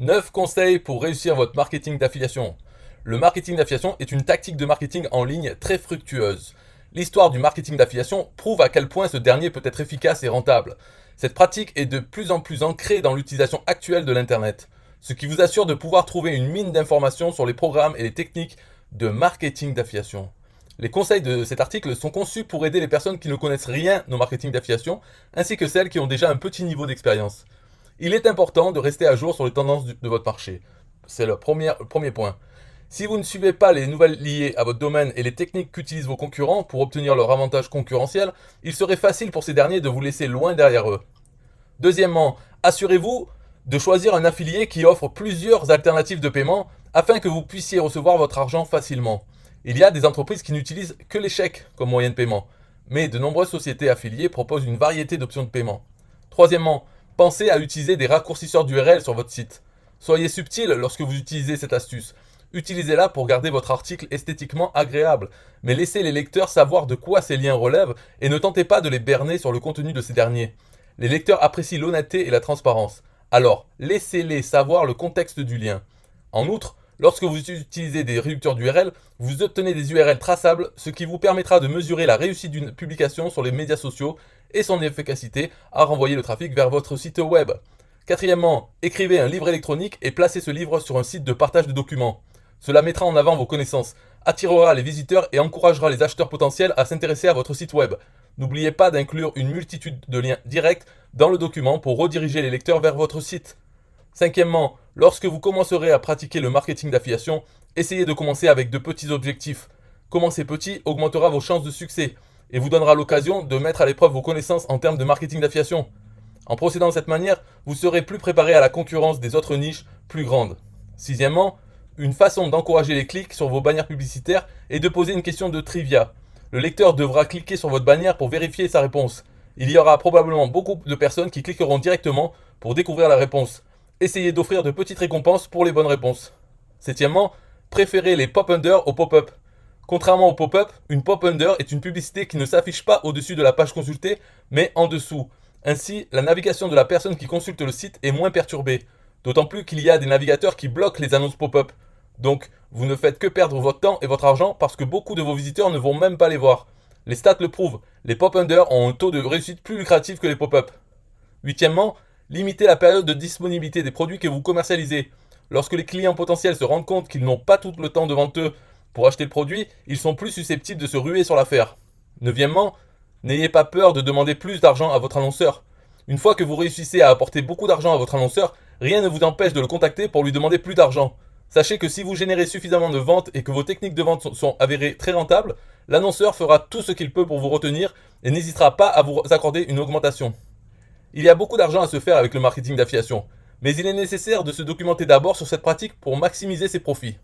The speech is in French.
9 conseils pour réussir votre marketing d'affiliation. Le marketing d'affiliation est une tactique de marketing en ligne très fructueuse. L'histoire du marketing d'affiliation prouve à quel point ce dernier peut être efficace et rentable. Cette pratique est de plus en plus ancrée dans l'utilisation actuelle de l'Internet, ce qui vous assure de pouvoir trouver une mine d'informations sur les programmes et les techniques de marketing d'affiliation. Les conseils de cet article sont conçus pour aider les personnes qui ne connaissent rien au marketing d'affiliation, ainsi que celles qui ont déjà un petit niveau d'expérience. Il est important de rester à jour sur les tendances de votre marché. C'est le premier point. Si vous ne suivez pas les nouvelles liées à votre domaine et les techniques qu'utilisent vos concurrents pour obtenir leur avantage concurrentiel, il serait facile pour ces derniers de vous laisser loin derrière eux. Deuxièmement, assurez-vous de choisir un affilié qui offre plusieurs alternatives de paiement afin que vous puissiez recevoir votre argent facilement. Il y a des entreprises qui n'utilisent que les chèques comme moyen de paiement, mais de nombreuses sociétés affiliées proposent une variété d'options de paiement. Troisièmement, pensez à utiliser des raccourcisseurs d'URL sur votre site. Soyez subtil lorsque vous utilisez cette astuce. Utilisez-la pour garder votre article esthétiquement agréable, mais laissez les lecteurs savoir de quoi ces liens relèvent et ne tentez pas de les berner sur le contenu de ces derniers. Les lecteurs apprécient l'honnêteté et la transparence. Alors, laissez-les savoir le contexte du lien. En outre, lorsque vous utilisez des réducteurs d'URL, vous obtenez des URL traçables, ce qui vous permettra de mesurer la réussite d'une publication sur les médias sociaux et son efficacité à renvoyer le trafic vers votre site web. Quatrièmement, écrivez un livre électronique et placez ce livre sur un site de partage de documents. Cela mettra en avant vos connaissances, attirera les visiteurs et encouragera les acheteurs potentiels à s'intéresser à votre site web. N'oubliez pas d'inclure une multitude de liens directs dans le document pour rediriger les lecteurs vers votre site. Cinquièmement, lorsque vous commencerez à pratiquer le marketing d'affiliation, essayez de commencer avec de petits objectifs. Commencer petit augmentera vos chances de succès et vous donnera l'occasion de mettre à l'épreuve vos connaissances en termes de marketing d'affiliation. En procédant de cette manière, vous serez plus préparé à la concurrence des autres niches plus grandes. Sixièmement, une façon d'encourager les clics sur vos bannières publicitaires est de poser une question de trivia. Le lecteur devra cliquer sur votre bannière pour vérifier sa réponse. Il y aura probablement beaucoup de personnes qui cliqueront directement pour découvrir la réponse. Essayez d'offrir de petites récompenses pour les bonnes réponses. Septièmement, préférez les pop-under aux pop-up. Contrairement au pop-up, une pop-under est une publicité qui ne s'affiche pas au-dessus de la page consultée, mais en dessous. Ainsi, la navigation de la personne qui consulte le site est moins perturbée. D'autant plus qu'il y a des navigateurs qui bloquent les annonces pop-up. Donc, vous ne faites que perdre votre temps et votre argent parce que beaucoup de vos visiteurs ne vont même pas les voir. Les stats le prouvent, les pop-under ont un taux de réussite plus lucratif que les pop-up. Huitièmement, limitez la période de disponibilité des produits que vous commercialisez. Lorsque les clients potentiels se rendent compte qu'ils n'ont pas tout le temps devant eux pour acheter le produit, ils sont plus susceptibles de se ruer sur l'affaire. Neuvièmement, n'ayez pas peur de demander plus d'argent à votre annonceur. Une fois que vous réussissez à apporter beaucoup d'argent à votre annonceur, rien ne vous empêche de le contacter pour lui demander plus d'argent. Sachez que si vous générez suffisamment de ventes et que vos techniques de vente sont avérées très rentables, l'annonceur fera tout ce qu'il peut pour vous retenir et n'hésitera pas à vous accorder une augmentation. Il y a beaucoup d'argent à se faire avec le marketing d'affiliation, mais il est nécessaire de se documenter d'abord sur cette pratique pour maximiser ses profits.